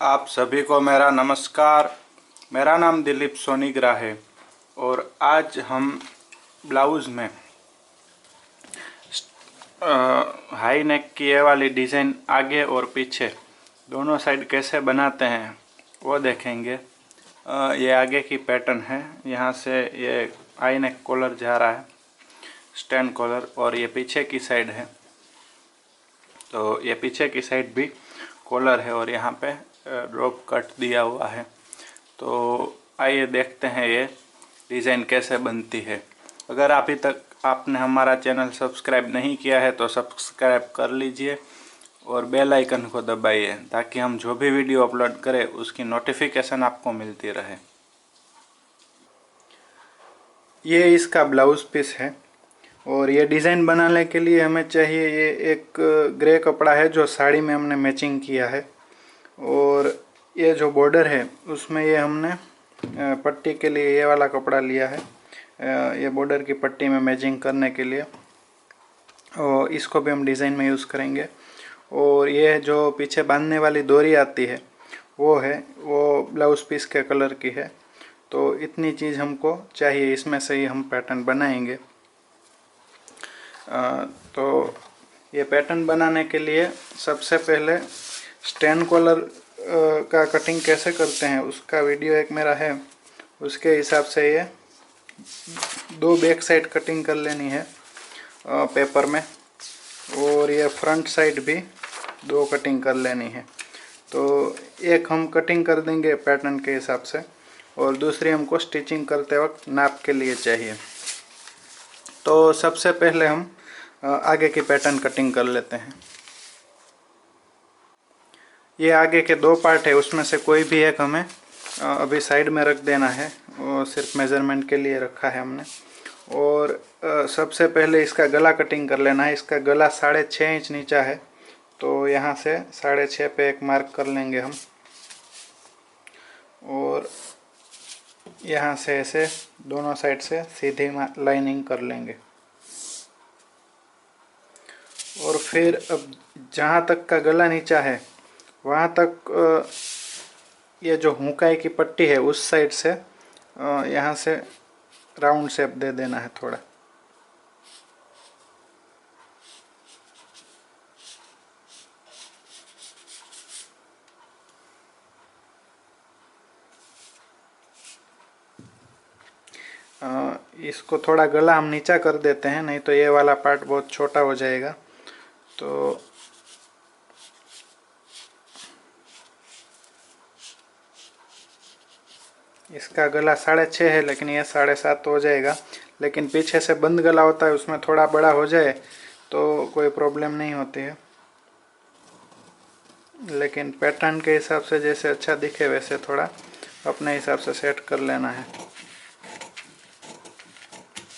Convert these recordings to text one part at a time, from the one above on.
आप सभी को मेरा नमस्कार। मेरा नाम दिलीप सोनीग्रा है और आज हम ब्लाउज़ में हाई नेक की ये वाली डिज़ाइन आगे और पीछे दोनों साइड कैसे बनाते हैं वो देखेंगे। ये आगे की पैटर्न है, यहाँ से ये हाई नेक कॉलर जा रहा है, स्टैंड कॉलर, और ये पीछे की साइड है तो ये पीछे की साइड भी कॉलर है और यहाँ पे ड्रॉप कट दिया हुआ है। तो आइए देखते हैं ये डिज़ाइन कैसे बनती है। अगर अभी तक आपने हमारा चैनल सब्सक्राइब नहीं किया है तो सब्सक्राइब कर लीजिए और बेल आइकन को दबाइए ताकि हम जो भी वीडियो अपलोड करें उसकी नोटिफिकेशन आपको मिलती रहे। ये इसका ब्लाउज़ पीस है और ये डिज़ाइन बनाने के लिए हमें चाहिए ये एक ग्रे कपड़ा है जो साड़ी में हमने मैचिंग किया है, और ये जो बॉर्डर है उसमें ये हमने पट्टी के लिए ये वाला कपड़ा लिया है, ये बॉर्डर की पट्टी में मैचिंग करने के लिए, और इसको भी हम डिज़ाइन में यूज़ करेंगे। और ये जो पीछे बांधने वाली डोरी आती है वो ब्लाउज़ पीस के कलर की है। तो इतनी चीज़ हमको चाहिए, इसमें से ही हम पैटर्न बनाएंगे। तो ये पैटर्न बनाने के लिए सबसे पहले स्टैंड कॉलर का कटिंग कैसे करते हैं उसका वीडियो एक मेरा है, उसके हिसाब से ये दो बैक साइड कटिंग कर लेनी है पेपर में, और ये फ्रंट साइड भी दो कटिंग कर लेनी है। तो एक हम कटिंग कर देंगे पैटर्न के हिसाब से और दूसरी हमको स्टिचिंग करते वक्त नाप के लिए चाहिए। तो सबसे पहले हम आगे की पैटर्न कटिंग कर लेते हैं। ये आगे के दो पार्ट है, उसमें से कोई भी एक हमें अभी साइड में रख देना है, वो सिर्फ मेज़रमेंट के लिए रखा है हमने। और सबसे पहले इसका गला कटिंग कर लेना है। इसका गला 6.5 इंच नीचा है, तो यहाँ से 6.5 पे एक मार्क कर लेंगे हम, और यहाँ से ऐसे दोनों साइड से सीधी लाइनिंग कर लेंगे। और फिर अब जहाँ तक का गला नीचा है वहाँ तक ये जो हुकाई की पट्टी है उस साइड से यहाँ से राउंड शेप दे देना है थोड़ा। इसको थोड़ा गला हम नीचा कर देते हैं, नहीं तो ये वाला पार्ट बहुत छोटा हो जाएगा। तो इसका गला 6.5 है, लेकिन ये 7.5 हो जाएगा। लेकिन पीछे से बंद गला होता है, उसमें थोड़ा बड़ा हो जाए तो कोई प्रॉब्लम नहीं होती है। लेकिन पैटर्न के हिसाब से जैसे अच्छा दिखे वैसे थोड़ा अपने हिसाब से सेट कर लेना है।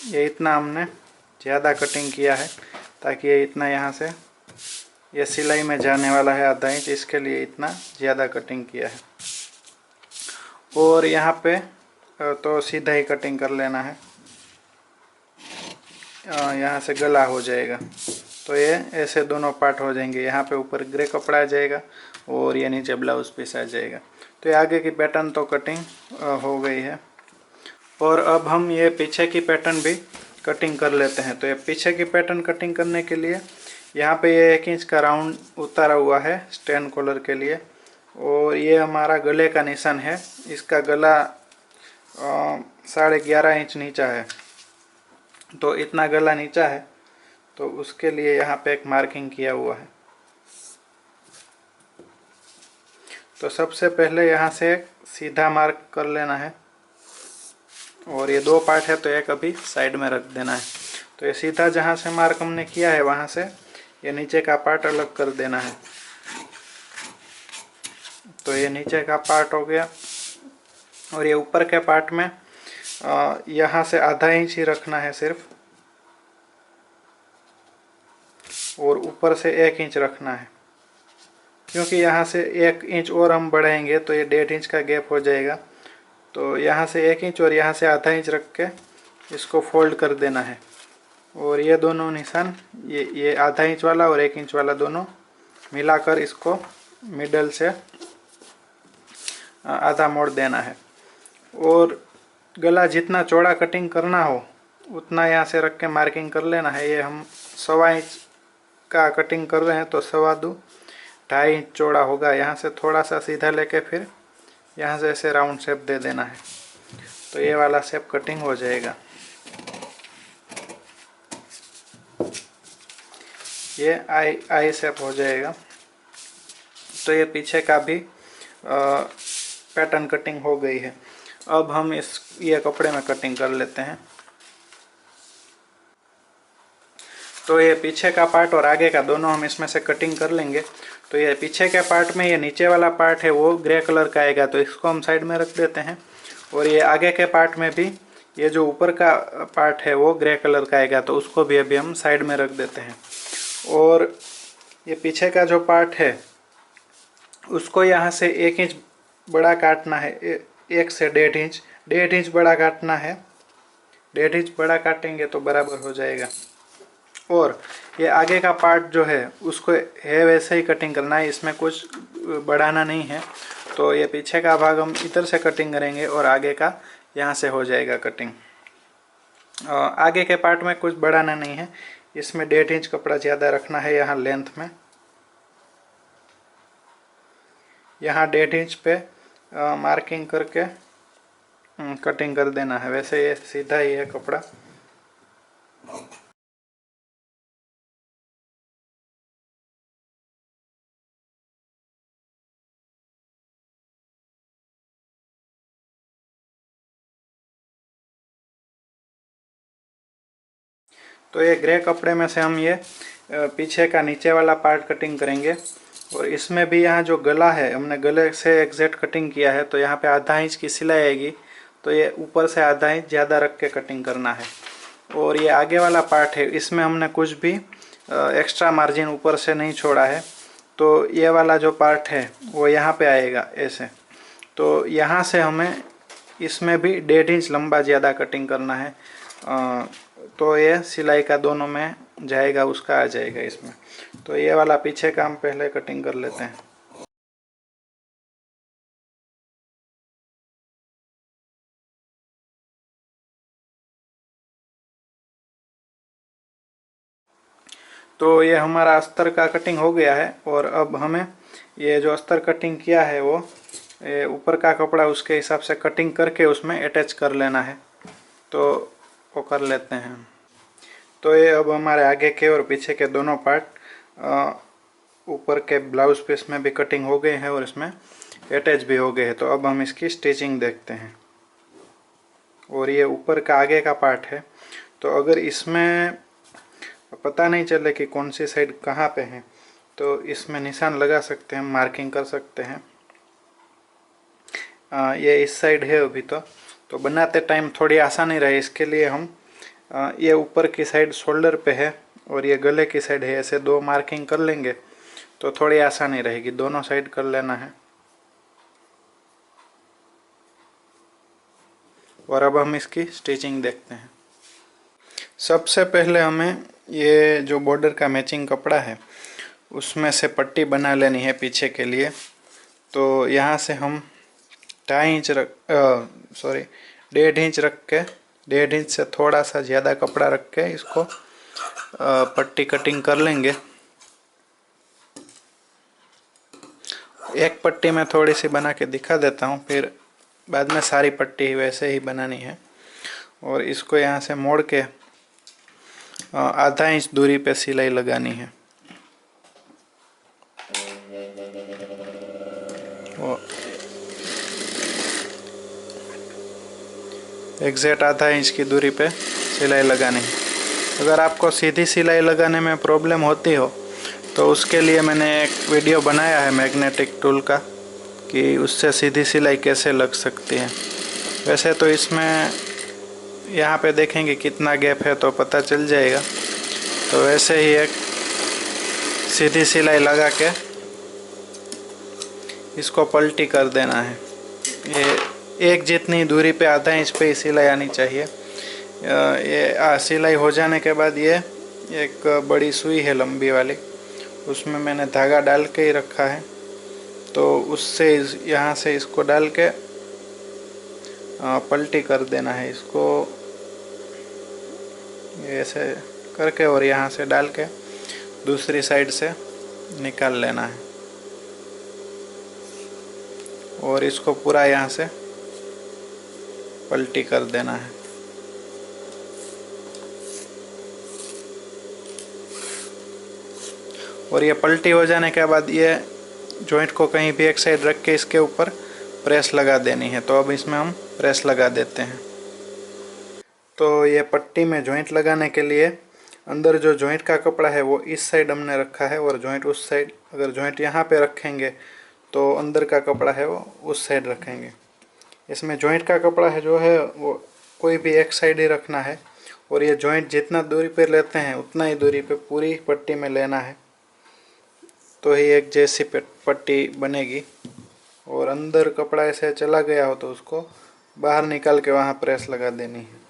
ये इतना हमने ज़्यादा कटिंग किया है ताकि ये इतना यहाँ से ये सिलाई में जाने वाला है आधा इंच, इसके लिए इतना ज़्यादा कटिंग किया है। और यहाँ पे तो सीधा ही कटिंग कर लेना है, यहाँ से गला हो जाएगा। तो ये ऐसे दोनों पार्ट हो जाएंगे, यहाँ पे ऊपर ग्रे कपड़ा आ जाएगा और ये नीचे ब्लाउज पीस आ जाएगा। तो ये आगे की पैटर्न तो कटिंग हो गई है। और अब हम ये पीछे की पैटर्न भी कटिंग कर लेते हैं। तो ये पीछे की पैटर्न कटिंग करने के लिए यहाँ पे ये 1 इंच का राउंड उतारा हुआ है स्टैंड कॉलर के लिए, और ये हमारा गले का निशान है। इसका गला 11.5 इंच नीचा है, तो इतना गला नीचा है, तो उसके लिए यहाँ पे एक मार्किंग किया हुआ है। तो सबसे पहले यहाँ से एक सीधा मार्क कर लेना है, और ये दो पार्ट है तो एक अभी साइड में रख देना है। तो ये सीधा जहाँ से मार्क हमने किया है वहाँ से ये नीचे का पार्ट अलग कर देना है। तो ये नीचे का पार्ट हो गया, और ये ऊपर के पार्ट में यहाँ से आधा इंच ही रखना है सिर्फ, और ऊपर से 1 इंच रखना है, क्योंकि यहाँ से 1 इंच और हम बढ़ाएंगे तो ये 1.5 इंच का गैप हो जाएगा। तो यहाँ से 1 इंच और यहाँ से आधा इंच रख के इसको फोल्ड कर देना है, और ये दोनों निशान ये आधा इंच वाला और 1 इंच वाला दोनों मिलाकर इसको मिडल से आधा मोड़ देना है। और गला जितना चौड़ा कटिंग करना हो उतना यहाँ से रख के मार्किंग कर लेना है। ये हम 1.25 इंच का कटिंग कर रहे हैं तो 2.25 इंच चौड़ा होगा। यहाँ से थोड़ा सा सीधा लेके फिर यहाँ से ऐसे राउंड शेप दे देना है, तो ये वाला शेप कटिंग हो जाएगा। ये आई शेप हो जाएगा। तो ये पीछे का भी पैटर्न कटिंग हो गई है। अब हम ये कपड़े में कटिंग कर लेते हैं। तो ये पीछे का पार्ट और आगे का दोनों हम इसमें से कटिंग कर लेंगे। तो ये पीछे के पार्ट में ये नीचे वाला पार्ट है वो ग्रे कलर का आएगा, तो इसको हम साइड में रख देते हैं। और ये आगे के पार्ट में भी ये जो ऊपर का पार्ट है वो ग्रे कलर का आएगा, तो उसको भी अभी हम साइड में रख देते हैं। और ये पीछे का जो पार्ट है उसको यहाँ से 1 इंच बड़ा काटना है, 1 से 1.5 इंच बड़ा काटना है। 1.5 इंच बड़ा काटेंगे तो बराबर हो जाएगा। और ये आगे का पार्ट जो है उसको है वैसे ही कटिंग करना है, इसमें कुछ बढ़ाना नहीं है। तो ये पीछे का भाग हम इधर से कटिंग करेंगे और आगे का यहाँ से हो जाएगा कटिंग। आगे के पार्ट में कुछ बढ़ाना नहीं है, इसमें 1.5 इंच कपड़ा ज़्यादा रखना है। यहाँ लेंथ में यहाँ 1.5 इंच पे मार्किंग करके कटिंग कर देना है। वैसे ये सीधा ही है कपड़ा। तो ये ग्रे कपड़े में से हम ये पीछे का नीचे वाला पार्ट कटिंग करेंगे। और इसमें भी यहाँ जो गला है हमने गले से एग्जैक्ट कटिंग किया है, तो यहाँ पे आधा इंच की सिलाई आएगी, तो ये ऊपर से आधा इंच ज़्यादा रख के कटिंग करना है। और ये आगे वाला पार्ट है इसमें हमने कुछ भी एक्स्ट्रा मार्जिन ऊपर से नहीं छोड़ा है, तो ये वाला जो पार्ट है वो यहाँ पे आएगा ऐसे। तो यहाँ से हमें इसमें भी 1.5 इंच लंबा ज़्यादा कटिंग करना है, तो ये सिलाई का दोनों में जाएगा, उसका आ जाएगा इसमें। तो ये वाला पीछे का हम पहले कटिंग कर लेते हैं। तो ये हमारा अस्तर का कटिंग हो गया है। और अब हमें ये जो अस्तर कटिंग किया है वो ऊपर का कपड़ा उसके हिसाब से कटिंग करके उसमें अटैच कर लेना है, तो वो कर लेते हैं। तो ये अब हमारे आगे के और पीछे के दोनों पार्ट ऊपर के ब्लाउज पीस में भी कटिंग हो गए हैं और इसमें अटैच भी हो गए हैं। तो अब हम इसकी स्टिचिंग देखते हैं। और ये ऊपर का आगे का पार्ट है, तो अगर इसमें पता नहीं चले कि कौन सी साइड कहाँ पे है, तो इसमें निशान लगा सकते हैं, मार्किंग कर सकते हैं। ये इस साइड है अभी तो बनाते टाइम थोड़ी आसानी रहे इसके लिए हम ये ऊपर की साइड शोल्डर पे है और ये गले की साइड है, ऐसे 2 मार्किंग कर लेंगे तो थोड़ी आसानी रहेगी। दोनों साइड कर लेना है। और अब हम इसकी स्टिचिंग देखते हैं। सबसे पहले हमें ये जो बॉर्डर का मैचिंग कपड़ा है उसमें से पट्टी बना लेनी है पीछे के लिए। तो यहाँ से हम 1.5 इंच रख के 1.5 इंच से थोड़ा सा ज़्यादा कपड़ा रख के इसको पट्टी कटिंग कर लेंगे। एक पट्टी में थोड़ी सी बना के दिखा देता हूँ, फिर बाद में सारी पट्टी वैसे ही बनानी है। और इसको यहाँ से मोड़ के आधा इंच दूरी पे सिलाई लगानी है। एग्जैक्ट आधा इंच की दूरी पे सिलाई लगानी है। अगर आपको सीधी सिलाई लगाने में प्रॉब्लम होती हो तो उसके लिए मैंने एक वीडियो बनाया है मैग्नेटिक टूल का, कि उससे सीधी सिलाई कैसे लग सकती है। वैसे तो इसमें यहाँ पे देखेंगे कितना गैप है तो पता चल जाएगा। तो वैसे ही एक सीधी सिलाई लगा के इसको पलटी कर देना है। ये एक जितनी दूरी पे आधा इंच पे ही सिलाई आनी चाहिए। ये सिलाई हो जाने के बाद ये एक बड़ी सुई है लंबी वाली, उसमें मैंने धागा डाल के ही रखा है। तो उससे यहाँ से इसको डाल के पलटी कर देना है इसको ऐसे करके, और यहाँ से डाल के दूसरी साइड से निकाल लेना है और इसको पूरा यहाँ से पलटी कर देना है। और ये पलटी हो जाने के बाद ये जॉइंट को कहीं भी एक साइड रख के इसके ऊपर प्रेस लगा देनी है। तो अब इसमें हम प्रेस लगा देते हैं। तो ये पट्टी में जॉइंट लगाने के लिए अंदर जो जॉइंट का कपड़ा है वो इस साइड हमने रखा है और जॉइंट उस साइड। अगर जॉइंट यहाँ पे रखेंगे तो अंदर का कपड़ा है वो उस साइड रखेंगे। इसमें जॉइंट का कपड़ा है जो है वो कोई भी एक साइड ही रखना है और ये जॉइंट जितना दूरी पे लेते हैं उतना ही दूरी पे पूरी पट्टी में लेना है, तो ही एक जैसी पट्टी बनेगी। और अंदर कपड़ा ऐसे चला गया हो तो उसको बाहर निकाल के वहाँ प्रेस लगा देनी है।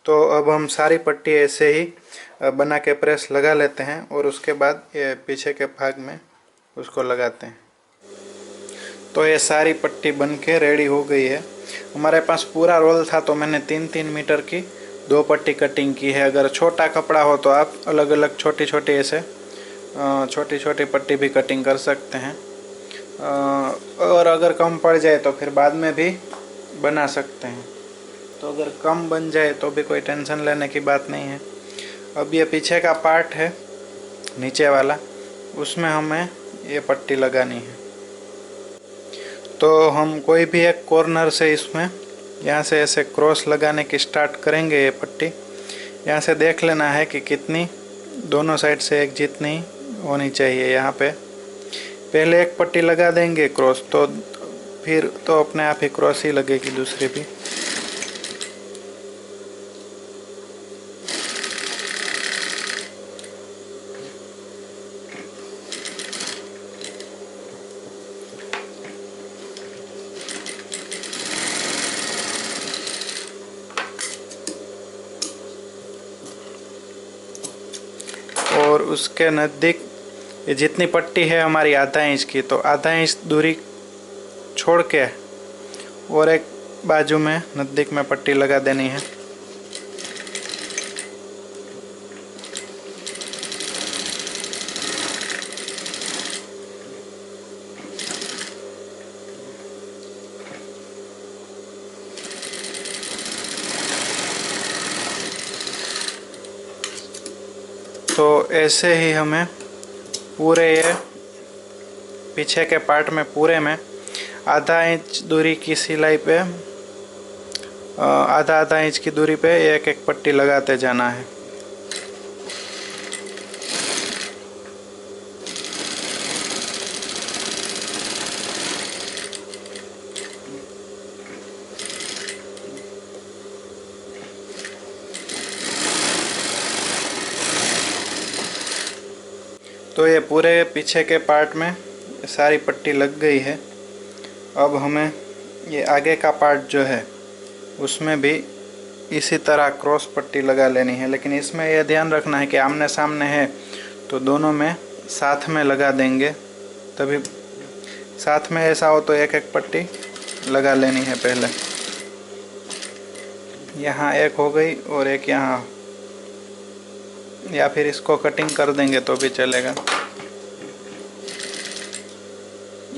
तो अब हम सारी पट्टी ऐसे ही बना के प्रेस लगा लेते हैं और उसके बाद ये पीछे के भाग में उसको लगाते हैं। तो ये सारी पट्टी बन के रेडी हो गई है। हमारे पास पूरा रोल था तो मैंने 3-3 मीटर की 2 पट्टी कटिंग की है। अगर छोटा कपड़ा हो तो आप अलग अलग छोटी छोटी ऐसे छोटी छोटी पट्टी भी कटिंग कर सकते हैं, और अगर कम पड़ जाए तो फिर बाद में भी बना सकते हैं। तो अगर कम बन जाए तो भी कोई टेंशन लेने की बात नहीं है। अब ये पीछे का पार्ट है नीचे वाला, उसमें हमें ये पट्टी लगानी है। तो हम कोई भी एक कॉर्नर से इसमें यहाँ से ऐसे क्रॉस लगाने की स्टार्ट करेंगे। ये पट्टी यहाँ से देख लेना है कि कितनी दोनों साइड से एक जितनी होनी चाहिए। यहाँ पे पहले एक पट्टी लगा देंगे क्रॉस, तो फिर तो अपने आप ही क्रॉस ही लगेगी दूसरी भी। और उसके नज़दीक ये जितनी पट्टी है हमारी आधा इंच की, तो आधा इंच दूरी छोड़ के और एक बाजू में नज़दीक में पट्टी लगा देनी है। तो ऐसे ही हमें पूरे ये पीछे के पार्ट में पूरे में आधा इंच दूरी की सिलाई पे आधा इंच की दूरी पे एक एक पट्टी लगाते जाना है। तो ये पूरे पीछे के पार्ट में सारी पट्टी लग गई है। अब हमें ये आगे का पार्ट जो है उसमें भी इसी तरह क्रॉस पट्टी लगा लेनी है, लेकिन इसमें यह ध्यान रखना है कि आमने सामने है तो दोनों में साथ में लगा देंगे, तभी साथ में ऐसा हो तो एक एक पट्टी लगा लेनी है। पहले यहाँ एक हो गई और एक यहाँ, या फिर इसको कटिंग कर देंगे तो भी चलेगा।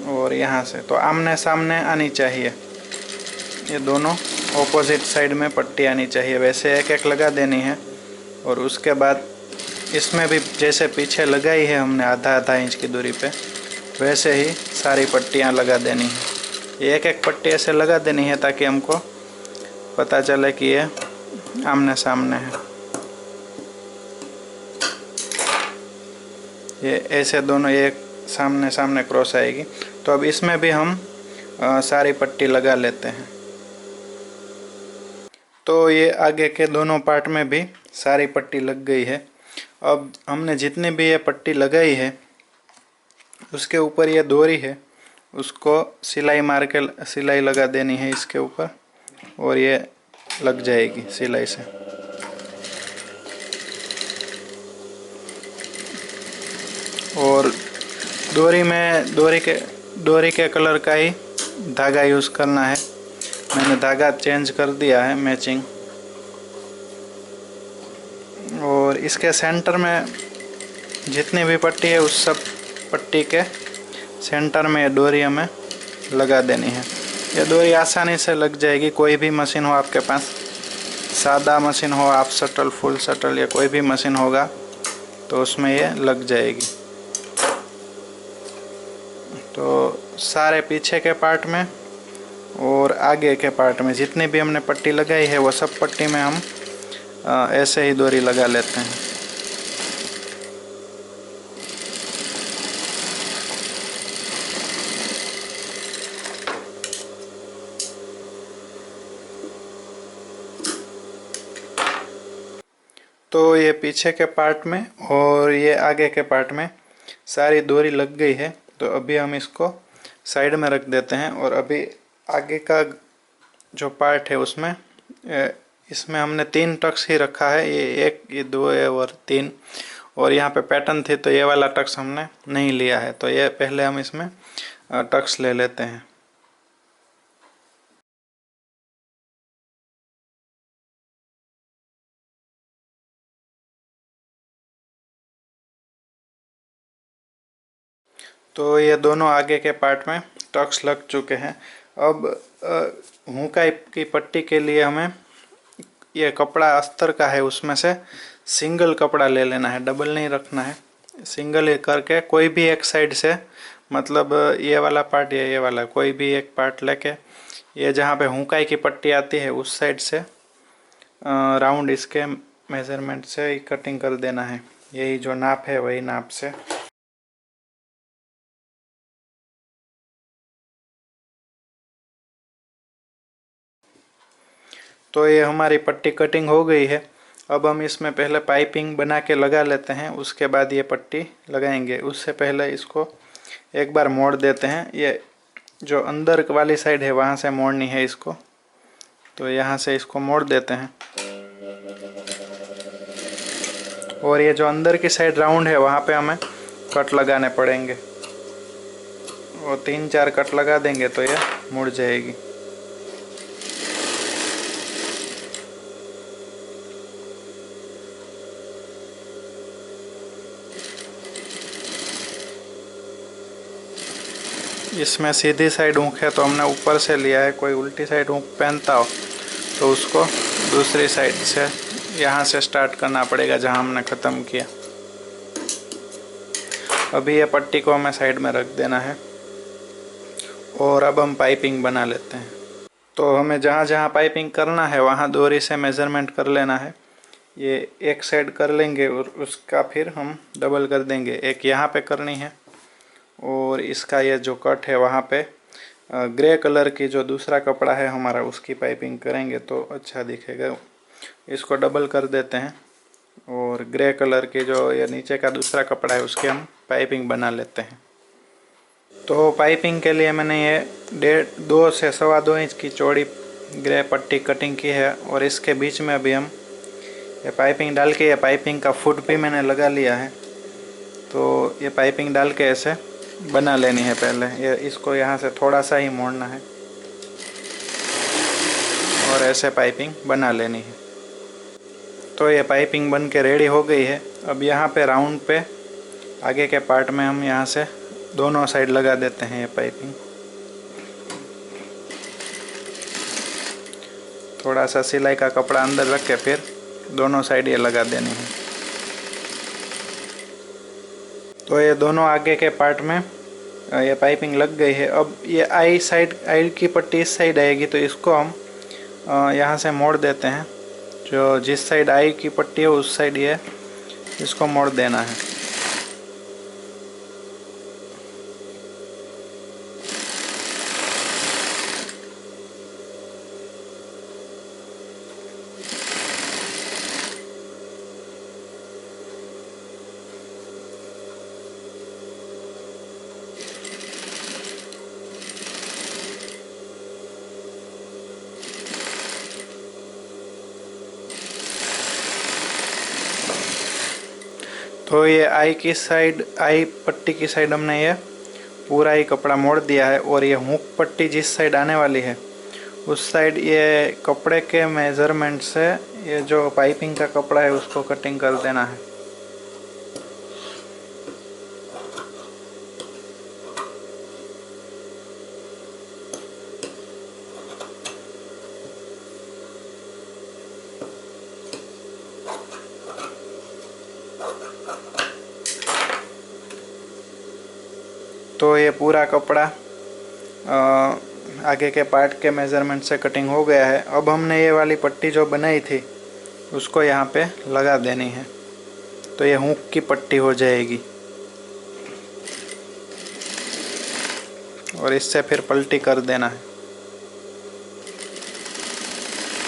और यहाँ से तो आमने सामने आनी चाहिए, ये दोनों ऑपोजिट साइड में पट्टी आनी चाहिए। वैसे एक एक लगा देनी है और उसके बाद इसमें भी जैसे पीछे लगाई है हमने आधा इंच की दूरी पे, वैसे ही सारी पट्टियाँ लगा देनी है। एक एक पट्टी ऐसे लगा देनी है ताकि हमको पता चले कि ये आमने सामने है। ये ऐसे दोनों एक सामने सामने क्रॉस आएगी। तो अब इसमें भी हम सारी पट्टी लगा लेते हैं। तो ये आगे के दोनों पार्ट में भी सारी पट्टी लग गई है। अब हमने जितनी भी ये पट्टी लगाई है उसके ऊपर ये डोरी है, उसको सिलाई मार के सिलाई लगा देनी है इसके ऊपर, और ये लग जाएगी सिलाई से। और डोरी के कलर का ही धागा यूज़ करना है। मैंने धागा चेंज कर दिया है मैचिंग। और इसके सेंटर में जितनी भी पट्टी है उस सब पट्टी के सेंटर में डोरी हमें लगा देनी है। ये डोरी आसानी से लग जाएगी, कोई भी मशीन हो आपके पास, सादा मशीन हो, आप शटल, फुल शटल या कोई भी मशीन होगा तो उसमें ये लग जाएगी। तो सारे पीछे के पार्ट में और आगे के पार्ट में जितनी भी हमने पट्टी लगाई है वो सब पट्टी में हम ऐसे ही डोरी लगा लेते हैं। तो ये पीछे के पार्ट में और ये आगे के पार्ट में सारी डोरी लग गई है। तो अभी हम इसको साइड में रख देते हैं। और अभी आगे का जो पार्ट है उसमें इसमें हमने 3 टक्स ही रखा है, ये 1, ये 2 है और 3। और यहाँ पे पैटर्न थी तो ये वाला टक्स हमने नहीं लिया है, तो ये पहले हम इसमें टक्स ले लेते हैं। तो ये दोनों आगे के पार्ट में टक्स लग चुके हैं। अब हुकाई की पट्टी के लिए हमें ये कपड़ा अस्तर का है, उसमें से सिंगल कपड़ा ले लेना है, डबल नहीं रखना है। सिंगल करके कोई भी एक साइड से, मतलब ये वाला पार्ट या ये वाला, कोई भी एक पार्ट लेके ये जहाँ पे हुकाई की पट्टी आती है उस साइड से राउंड इसके मेजरमेंट से कटिंग कर देना है। यही जो नाप है वही नाप से। तो ये हमारी पट्टी कटिंग हो गई है। अब हम इसमें पहले पाइपिंग बना के लगा लेते हैं, उसके बाद ये पट्टी लगाएंगे। उससे पहले इसको एक बार मोड़ देते हैं। ये जो अंदर वाली साइड है वहाँ से मोड़नी है इसको, तो यहाँ से इसको मोड़ देते हैं। और ये जो अंदर की साइड राउंड है वहाँ पे हमें कट लगाने पड़ेंगे, और 3-4 कट लगा देंगे तो ये मुड़ जाएगी। इसमें सीधी साइड ऊँख है तो हमने ऊपर से लिया है। कोई उल्टी साइड ऊँख पहनता हो तो उसको दूसरी साइड से यहाँ से स्टार्ट करना पड़ेगा जहाँ हमने ख़त्म किया। अभी ये पट्टी को हमें साइड में रख देना है और अब हम पाइपिंग बना लेते हैं। तो हमें जहाँ जहाँ पाइपिंग करना है वहाँ डोरी से मेज़रमेंट कर लेना है। ये एक साइड कर लेंगे और उसका फिर हम डबल कर देंगे। एक यहाँ पे करनी है और इसका ये जो कट है वहाँ पे ग्रे कलर की जो दूसरा कपड़ा है हमारा उसकी पाइपिंग करेंगे तो अच्छा दिखेगा। इसको डबल कर देते हैं और ग्रे कलर की जो ये नीचे का दूसरा कपड़ा है उसकी हम पाइपिंग बना लेते हैं। तो पाइपिंग के लिए मैंने ये 2 से 2.25 इंच की चौड़ी ग्रे पट्टी कटिंग की है। और इसके बीच में अभी हम ये पाइपिंग डाल के, ये पाइपिंग का फुट भी मैंने लगा लिया है। तो ये पाइपिंग डाल के ऐसे बना लेनी है। पहले ये इसको यहाँ से थोड़ा सा ही मोड़ना है और ऐसे पाइपिंग बना लेनी है। तो ये पाइपिंग बन के रेडी हो गई है। अब यहाँ पे राउंड पे आगे के पार्ट में हम यहाँ से दोनों साइड लगा देते हैं ये पाइपिंग। थोड़ा सा सिलाई का कपड़ा अंदर रख के फिर दोनों साइड ये लगा देनी है। तो ये दोनों आगे के पार्ट में ये पाइपिंग लग गई है। अब ये आई की पट्टी इस साइड आएगी तो इसको हम यहाँ से मोड़ देते हैं। जो जिस साइड आई की पट्टी है उस साइड ये इसको मोड़ देना है। तो ये आई की साइड, आई पट्टी की साइड हमने ये पूरा ही कपड़ा मोड़ दिया है, और ये हुक पट्टी जिस साइड आने वाली है उस साइड ये कपड़े के मेजरमेंट से ये जो पाइपिंग का कपड़ा है उसको कटिंग कर देना है। तो ये पूरा कपड़ा आगे के पार्ट के मेज़रमेंट से कटिंग हो गया है। अब हमने ये वाली पट्टी जो बनाई थी उसको यहाँ पे लगा देनी है, तो ये हुक की पट्टी हो जाएगी। और इससे फिर पलटी कर देना है।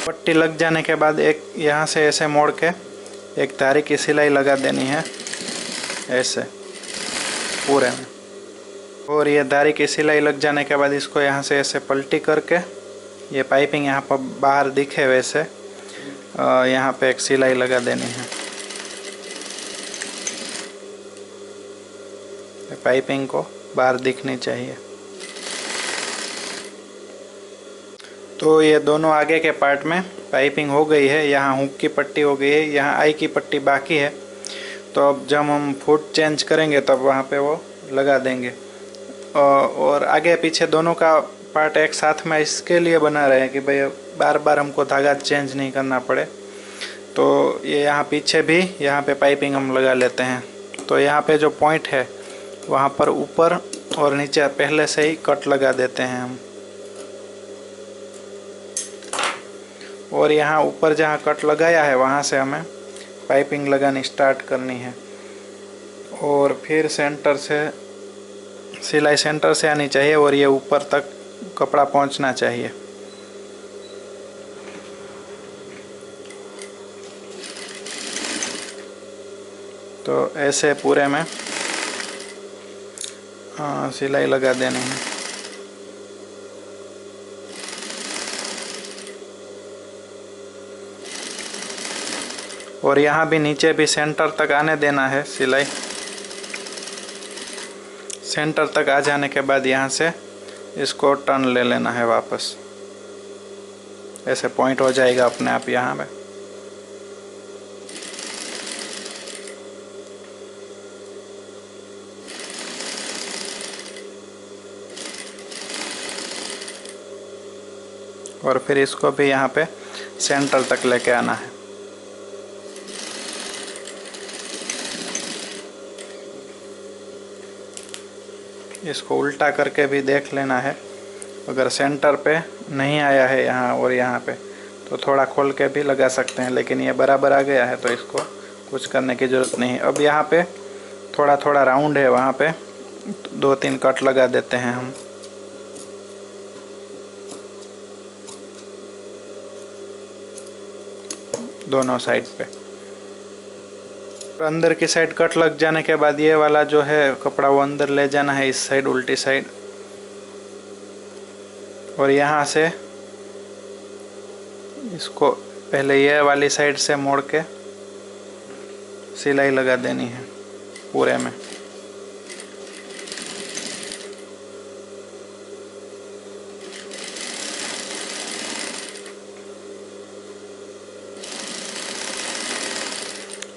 पट्टी लग जाने के बाद एक यहाँ से ऐसे मोड़ के एक धारी की सिलाई लगा देनी है ऐसे पूरे में। और ये धारी की सिलाई लग जाने के बाद इसको यहाँ से ऐसे पलटी करके ये पाइपिंग यहाँ पर बाहर दिखे वैसे यहाँ पे एक सिलाई लगा देनी है। पाइपिंग को बाहर दिखनी चाहिए। तो ये दोनों आगे के पार्ट में पाइपिंग हो गई है। यहाँ हुक की पट्टी हो गई है, यहाँ आई की पट्टी बाकी है। तो अब जब हम फुट चेंज करेंगे तब वहाँ पे वो लगा देंगे। और आगे पीछे दोनों का पार्ट एक साथ में इसके लिए बना रहे हैं कि भाई बार बार हमको धागा चेंज नहीं करना पड़े। तो ये यहाँ पीछे भी यहाँ पे पाइपिंग हम लगा लेते हैं। तो यहाँ पे जो पॉइंट है वहाँ पर ऊपर और नीचे पहले से ही कट लगा देते हैं हम। और यहाँ ऊपर जहाँ कट लगाया है वहाँ से हमें पाइपिंग लगानी स्टार्ट करनी है। और फिर सेंटर से सिलाई सेंटर से आनी चाहिए और ये ऊपर तक कपड़ा पहुँचना चाहिए। तो ऐसे पूरे में सिलाई लगा देनी है। और यहाँ भी नीचे भी सेंटर तक आने देना है सिलाई। सेंटर तक आ जाने के बाद यहाँ से इसको टर्न ले लेना है वापस। ऐसे पॉइंट हो जाएगा अपने आप यहाँ पे। और फिर इसको भी यहाँ पे सेंटर तक लेके आना है। इसको उल्टा करके भी देख लेना है। अगर सेंटर पे नहीं आया है यहाँ और यहाँ पे तो थोड़ा खोल के भी लगा सकते हैं, लेकिन ये बराबर आ गया है तो इसको कुछ करने की ज़रूरत नहीं। अब यहाँ पे थोड़ा थोड़ा राउंड है, वहाँ पे 2-3 कट लगा देते हैं हम। दोनों साइड पे अंदर की साइड कट लग जाने के बाद ये वाला जो है कपड़ा वो अंदर ले जाना है इस साइड, उल्टी साइड। और यहाँ से इसको पहले ये वाली साइड से मोड़ के सिलाई लगा देनी है पूरे में।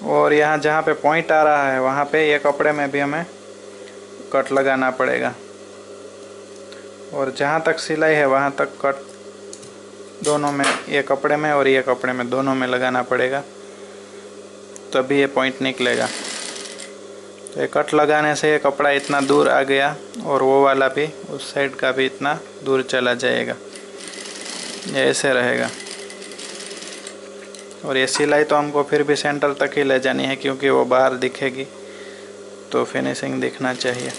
और यहाँ जहाँ पे पॉइंट आ रहा है वहाँ पे ये कपड़े में भी हमें कट लगाना पड़ेगा। और जहाँ तक सिलाई है वहाँ तक कट दोनों में, ये कपड़े में और ये कपड़े में, दोनों में लगाना पड़ेगा, तभी ये पॉइंट निकलेगा। तो ये कट लगाने से ये कपड़ा इतना दूर आ गया और वो वाला भी उस साइड का भी इतना दूर चला जाएगा। ये ऐसे रहेगा। और ये सिलाई तो हमको फिर भी सेंटर तक ही ले जानी है क्योंकि वो बाहर दिखेगी तो फिनिशिंग दिखना चाहिए।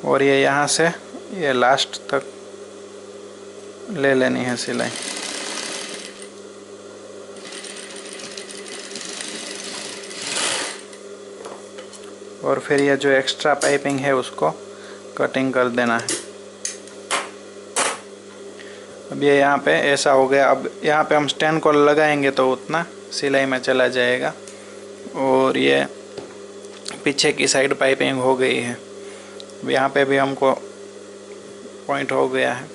और ये यहाँ से ये लास्ट तक ले लेनी है सिलाई। और फिर ये जो एक्स्ट्रा पाइपिंग है उसको कटिंग कर देना है। अब ये यहाँ पे ऐसा हो गया। अब यहाँ पे हम स्टैंड को लगाएंगे तो उतना सिलाई में चला जाएगा। और ये पीछे की साइड पाइपिंग हो गई है। यहाँ पे भी हमको पॉइंट हो गया है।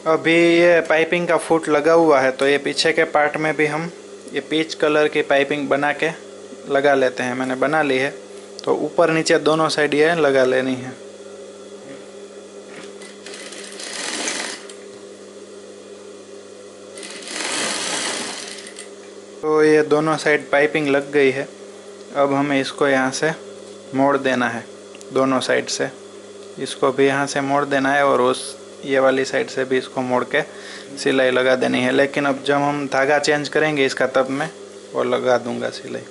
अभी ये पाइपिंग का फुट लगा हुआ है तो ये पीछे के पार्ट में भी हम ये पीच कलर की पाइपिंग बना के लगा लेते हैं। मैंने बना ली है तो ऊपर नीचे दोनों साइड ये लगा लेनी है। तो ये दोनों साइड पाइपिंग लग गई है। अब हमें इसको यहाँ से मोड़ देना है, दोनों साइड से। इसको भी यहाँ से मोड़ देना है और उस ये वाली साइड से भी इसको मोड़ के सिलाई लगा देनी है। लेकिन अब जब हम धागा चेंज करेंगे इसका तब मैं वो लगा दूंगा सिलाई।